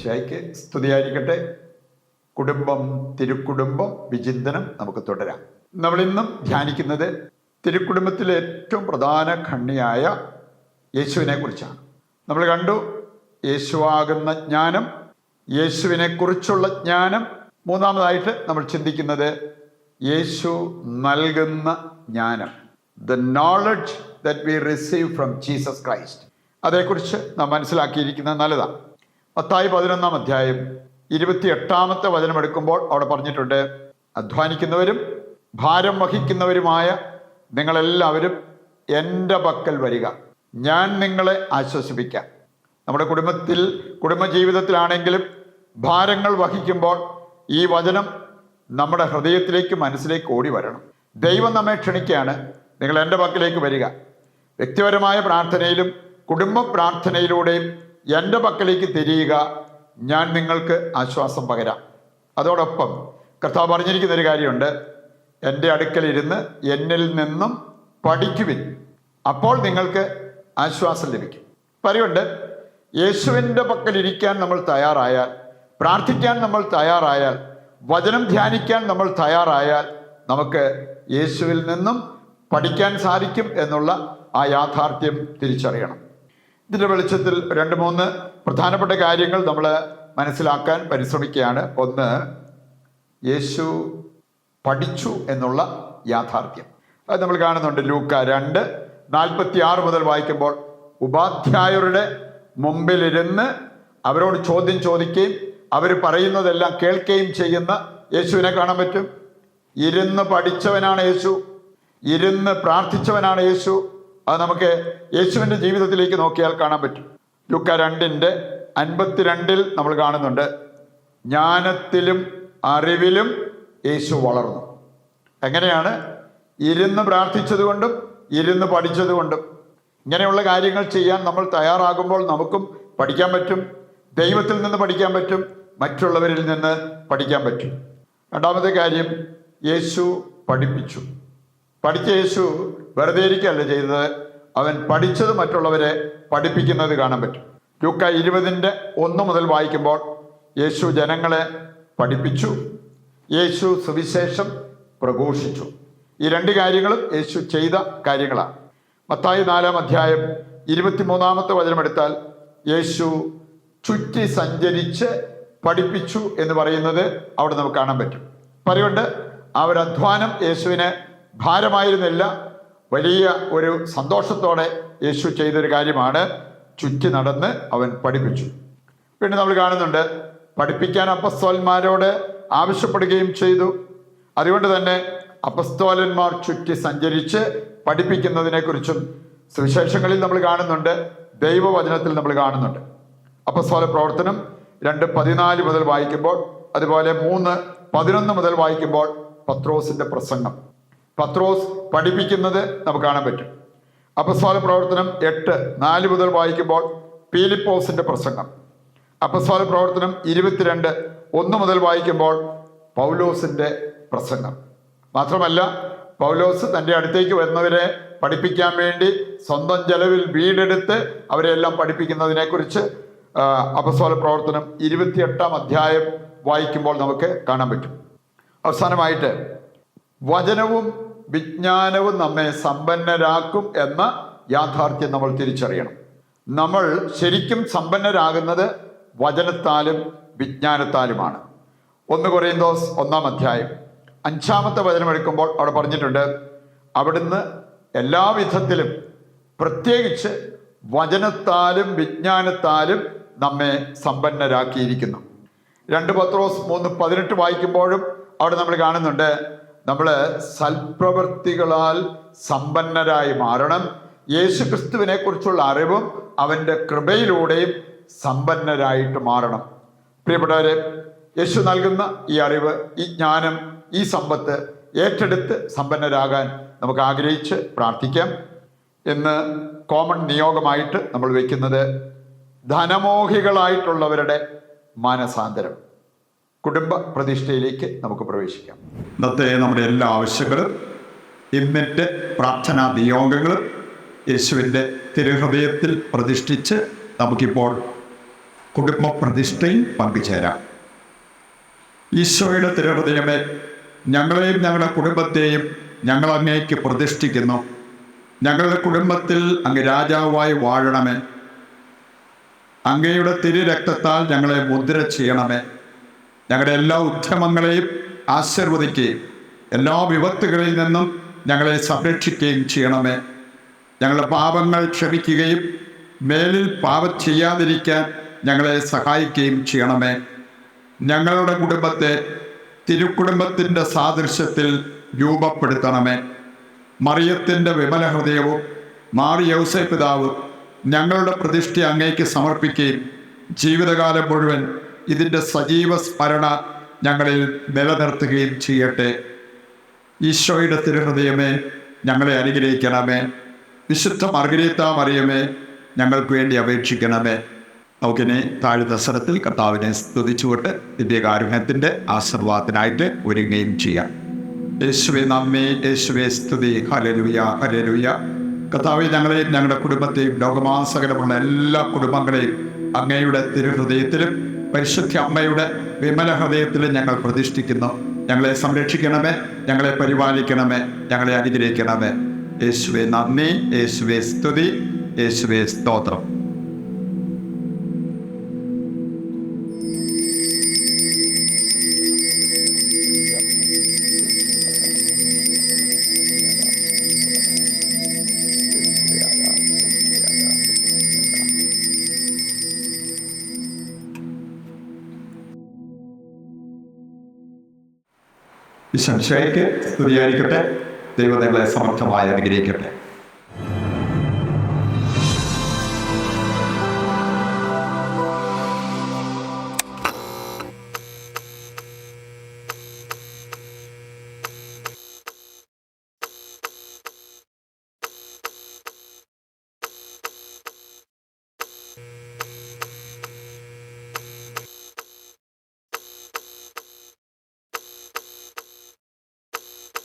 ഈശോമിശിഹായ്ക്ക് സ്തുതിയായിരിക്കട്ടെ. കുടുംബം തിരുക്കുടുംബം വിചിന്തനം നമുക്ക് തുടരാം. നമ്മളിന്നും ധ്യാനിക്കുന്നത് തിരുക്കുടുംബത്തിലെ ഏറ്റവും പ്രധാന ഖണ്ഡിയായ യേശുവിനെ കുറിച്ചാണ്. നമ്മൾ കണ്ടു യേശുവാകുന്ന ജ്ഞാനം, യേശുവിനെ കുറിച്ചുള്ള ജ്ഞാനം. മൂന്നാമതായിട്ട് നമ്മൾ ചിന്തിക്കുന്നത് യേശു നൽകുന്ന ജ്ഞാനം, the knowledge that we receive from Jesus Christ. അതേക്കുറിച്ച് നാം മനസ്സിലാക്കിയിരിക്കുന്നത് നല്ലതാണ്. മത്തായി 11-ാം അധ്യായം 28-ാമത്തെ വചനം എടുക്കുമ്പോൾ അവിടെ പറഞ്ഞിട്ടുണ്ട്, അധ്വാനിക്കുന്നവരും ഭാരം വഹിക്കുന്നവരുമായ നിങ്ങളെല്ലാവരും എൻ്റെ പക്കൽ വരിക, ഞാൻ നിങ്ങളെ ആശ്വസിപ്പിക്കാം. നമ്മുടെ കുടുംബജീവിതത്തിലാണെങ്കിലും ഭാരങ്ങൾ വഹിക്കുമ്പോൾ ഈ വചനം നമ്മുടെ ഹൃദയത്തിലേക്ക് മനസ്സിലേക്ക് ഓടി വരണം. ദൈവം നമ്മെ ക്ഷണിക്കുകയാണ്, നിങ്ങൾ എൻ്റെ പക്കലേക്ക് വരിക. വ്യക്തിപരമായ പ്രാർത്ഥനയിലും കുടുംബ പ്രാർത്ഥനയിലൂടെയും എൻ്റെ പക്കലേക്ക് തിരിയുക, ഞാൻ നിങ്ങൾക്ക് ആശ്വാസം പകരാം. അതോടൊപ്പം കർത്താവ് പറഞ്ഞിരിക്കുന്നൊരു കാര്യമുണ്ട്, എൻ്റെ അടുക്കലിരുന്ന് എന്നിൽ നിന്നും പഠിക്കുവിൻ, അപ്പോൾ നിങ്ങൾക്ക് ആശ്വാസം ലഭിക്കും. പറയുണ്ട്, യേശുവിൻ്റെ പക്കലിരിക്കാൻ നമ്മൾ തയ്യാറായാൽ, പ്രാർത്ഥിക്കാൻ നമ്മൾ തയ്യാറായാൽ, വചനം ധ്യാനിക്കാൻ നമ്മൾ തയ്യാറായാൽ നമുക്ക് യേശുവിൽ നിന്നും പഠിക്കാൻ സാധിക്കും എന്നുള്ള ആ യാഥാർത്ഥ്യം തിരിച്ചറിയണം. ഇതിൻ്റെ വെളിച്ചത്തിൽ 2-3 പ്രധാനപ്പെട്ട കാര്യങ്ങൾ നമ്മൾ മനസ്സിലാക്കാൻ പരിശ്രമിക്കുകയാണ്. ഒന്ന്, യേശു പഠിച്ചു എന്നുള്ള യാഥാർത്ഥ്യം. അത് നമ്മൾ കാണുന്നുണ്ട്. ലൂക്ക 2:46 മുതൽ വായിക്കുമ്പോൾ, ഉപാധ്യായരുടെ മുമ്പിലിരുന്ന് അവരോട് ചോദ്യം ചോദിക്കുകയും അവർ പറയുന്നതെല്ലാം കേൾക്കുകയും ചെയ്യുന്ന യേശുവിനെ കാണാൻ പറ്റും. ഇരുന്ന് പഠിച്ചവനാണ് യേശു, ഇരുന്ന് പ്രാർത്ഥിച്ചവനാണ് യേശു. അത് നമുക്ക് യേശുവിൻ്റെ ജീവിതത്തിലേക്ക് നോക്കിയാൽ കാണാൻ പറ്റും. ലൂക്ക 2:52 നമ്മൾ കാണുന്നുണ്ട്, ജ്ഞാനത്തിലും അറിവിലും യേശു വളർന്നു. എങ്ങനെയാണ്? ഇരുന്ന് പ്രാർത്ഥിച്ചതുകൊണ്ടും ഇരുന്ന് പഠിച്ചതുകൊണ്ടും. ഇങ്ങനെയുള്ള കാര്യങ്ങൾ ചെയ്യാൻ നമ്മൾ തയ്യാറാകുമ്പോൾ നമുക്കും പഠിക്കാൻ പറ്റും. ദൈവത്തിൽ നിന്ന് പഠിക്കാൻ പറ്റും, മറ്റുള്ളവരിൽ നിന്ന് പഠിക്കാൻ പറ്റും. രണ്ടാമത്തെ കാര്യം, യേശു പഠിപ്പിച്ചു. പഠിച്ച യേശു വെറുതെ ഇരിക്കുകയല്ല ചെയ്തത്, അവൻ പഠിച്ചത് മറ്റുള്ളവരെ പഠിപ്പിക്കുന്നത് കാണാൻ പറ്റും. ലൂക്ക 20:1 മുതൽ വായിക്കുമ്പോൾ, യേശു ജനങ്ങളെ പഠിപ്പിച്ചു, യേശു സുവിശേഷം പ്രഘോഷിച്ചു. ഈ 2 കാര്യങ്ങളും യേശു ചെയ്ത കാര്യങ്ങളാണ്. മത്തായി 4-ാം അധ്യായം 23-ാമത്തെ വചനം എടുത്താൽ, യേശു ചുറ്റി സഞ്ചരിച്ച് പഠിപ്പിച്ചു എന്ന് പറയുന്നത് അവിടെ നമുക്ക് കാണാൻ പറ്റും. പറയുണ്ട്, അവരധ്വാനം യേശുവിന് ഭാരമായിരുന്നില്ല, വലിയ ഒരു സന്തോഷത്തോടെ യേശു ചെയ്തൊരു കാര്യമാണ്. ചുറ്റി നടന്ന് അവൻ പഠിപ്പിച്ചു. പിന്നെ നമ്മൾ കാണുന്നുണ്ട്, പഠിപ്പിക്കാൻ അപ്പസ്തോലന്മാരോട് ആവശ്യപ്പെടുകയും ചെയ്തു. അതുകൊണ്ട് തന്നെ അപ്പസ്തോലന്മാർ ചുറ്റി സഞ്ചരിച്ച് പഠിപ്പിക്കുന്നതിനെക്കുറിച്ചും സുവിശേഷങ്ങളിൽ നമ്മൾ കാണുന്നുണ്ട്, ദൈവവചനത്തിൽ നമ്മൾ കാണുന്നുണ്ട്. അപ്പസ്തോല പ്രവർത്തനം 2:14 മുതൽ വായിക്കുമ്പോൾ, അതുപോലെ 3:11 മുതൽ വായിക്കുമ്പോൾ പത്രോസിന്റെ പ്രസംഗം, പത്രോസ് പഠിപ്പിക്കുന്നത് നമുക്ക് കാണാൻ പറ്റും. അപ്പസ്തോല പ്രവർത്തനം 8:4 മുതൽ വായിക്കുമ്പോൾ പീലിപ്പോസിന്റെ പ്രസംഗം. അപ്പസ്തോല പ്രവർത്തനം 22:1 മുതൽ വായിക്കുമ്പോൾ പൗലോസിന്റെ പ്രസംഗം. മാത്രമല്ല, പൗലോസ് തൻ്റെ അടുത്തേക്ക് വരുന്നവരെ പഠിപ്പിക്കാൻ വേണ്ടി സ്വന്തം ചെലവിൽ വീടെടുത്ത് അവരെല്ലാം പഠിപ്പിക്കുന്നതിനെക്കുറിച്ച് അപ്പസ്തോല പ്രവർത്തനം 28-ാം അധ്യായം വായിക്കുമ്പോൾ നമുക്ക് കാണാൻ പറ്റും. അവസാനമായിട്ട്, വചനവും വിജ്ഞാനവും നമ്മെ സമ്പന്നരാക്കും എന്ന യാഥാർത്ഥ്യം നമ്മൾ തിരിച്ചറിയണം. നമ്മൾ ശരിക്കും സമ്പന്നരാകുന്നത് വചനത്താലും വിജ്ഞാനത്താലുമാണ്. 1 കൊരിന്തോസ് 1-ാം അധ്യായം 5-ാമത്തെ വചനം എടുക്കുമ്പോൾ അവിടെ പറഞ്ഞിട്ടുണ്ട്, അവിടുന്ന് എല്ലാവിധത്തിലും പ്രത്യേകിച്ച് വചനത്താലും വിജ്ഞാനത്താലും നമ്മെ സമ്പന്നരാക്കിയിരിക്കുന്നു. 2 പത്രോസ് 3:18 വായിക്കുമ്പോഴും അവിടെ നമ്മൾ കാണുന്നുണ്ട്, നമ്മൾ സൽപ്രവൃത്തികളാൽ സമ്പന്നരായി മാറണം. യേശു ക്രിസ്തുവിനെ കുറിച്ചുള്ള അറിവും അവൻ്റെ കൃപയിലൂടെയും സമ്പന്നരായിട്ട് മാറണം. പ്രിയപ്പെട്ടവരെ, യേശു നൽകുന്ന ഈ അറിവ്, ഈ ജ്ഞാനം, ഈ സമ്പത്ത് ഏറ്റെടുത്ത് സമ്പന്നരാകാൻ നമുക്ക് ആഗ്രഹിച്ച് പ്രാർത്ഥിക്കാം. ഇന്ന് കോമൺ നിയോഗമായിട്ട് നമ്മൾ വയ്ക്കുന്നത് ധനമോഹികളായിട്ടുള്ളവരുടെ മാനസാന്തരം. കുടുംബ പ്രതിഷ്ഠയിലേക്ക് നമുക്ക് പ്രവേശിക്കാം. ഇന്നത്തെ നമ്മുടെ എല്ലാ ആവശ്യങ്ങളും ഇന്നത്തെ പ്രാർത്ഥനാ നിയോഗങ്ങളും യേശുവിൻ്റെ തിരുഹൃദയത്തിൽ പ്രതിഷ്ഠിച്ച് നമുക്കിപ്പോൾ കുടുംബ പ്രതിഷ്ഠയിൽ പങ്കുചേരാം. ഈശോയുടെ തിരുഹൃദയമേ, ഞങ്ങളെയും ഞങ്ങളുടെ കുടുംബത്തെയും ഞങ്ങൾ അങ്ങേക്ക് പ്രതിഷ്ഠിക്കുന്നു. ഞങ്ങളുടെ കുടുംബത്തിൽ അങ്ങ് രാജാവായി വാഴണമേ. അങ്ങയുടെ തിരുരക്തത്താൽ ഞങ്ങളെ മുദ്ര ചെയ്യണമേ. ഞങ്ങളുടെ എല്ലാ ഉദ്യമങ്ങളെയും ആശീർവദിക്കുകയും എല്ലാ വിപത്തുകളിൽ നിന്നും ഞങ്ങളെ സംരക്ഷിക്കുകയും ചെയ്യണമേ. ഞങ്ങളുടെ പാപങ്ങൾ ക്ഷമിക്കുകയും മേലിൽ പാപം ചെയ്യാതിരിക്കാൻ ഞങ്ങളെ സഹായിക്കുകയും ചെയ്യണമേ. ഞങ്ങളുടെ കുടുംബത്തെ തിരുക്കുടുംബത്തിൻ്റെ സാദൃശ്യത്തിൽ രൂപപ്പെടുത്തണമേ. മറിയത്തിൻ്റെ വിമല ഹൃദയവും യൗസേപ്പ് പിതാവും ഞങ്ങളുടെ പ്രതിഷ്ഠ അങ്ങേക്ക് സമർപ്പിക്കുകയും ജീവിതകാലം മുഴുവൻ ഇതിൻ്റെ സജീവ സ്മരണ ഞങ്ങളിൽ നിലനിർത്തുകയും ചെയ്യട്ടെ. ഈശോയുടെ തിരുഹൃദയമേ, ഞങ്ങളെ അനുഗ്രഹിക്കണമേ. വിശുദ്ധ മർഗരീത്ത മറിയമേ, ഞങ്ങൾക്ക് വേണ്ടി അപേക്ഷിക്കണമേ. നമുക്കിനി താഴ്ന്ന സ്വരത്തിൽ കർത്താവിനെ സ്തുതിച്ചുകൊണ്ട് ദിവ്യകാരുണ്യത്തിൻ്റെ ആശീർവാദത്തിനായിട്ട് ഒരുങ്ങുകയും ചെയ്യാം. യേശുവേ നന്ദി, യേശുവേ സ്തുതി. Hallelujah, hallelujah. കർത്താവേ, ഞങ്ങളെയും ഞങ്ങളുടെ കുടുംബത്തെയും ലോകമാസകലമുള്ള എല്ലാ കുടുംബങ്ങളെയും അങ്ങയുടെ തിരുഹൃദയത്തിലും പരിശുദ്ധ അമ്മയുടെ വിമല ഹൃദയത്തിലും ഞങ്ങൾ പ്രതിഷ്ഠിക്കുന്നു. ഞങ്ങളെ സംരക്ഷിക്കണമേ, ഞങ്ങളെ പരിപാലിക്കണമേ, ഞങ്ങളെ അനുഗ്രഹിക്കണമേ. യേശുവേ നന്ദി, യേശുവേ സ്തുതി, യേശുവേ സ്തോത്രം. ഈശോയ്ക്ക് സ്തുതിയായിരിക്കട്ടെ. ദൈവം നിങ്ങളെ സമർത്ഥമായി അനുഗ്രഹിക്കട്ടെ.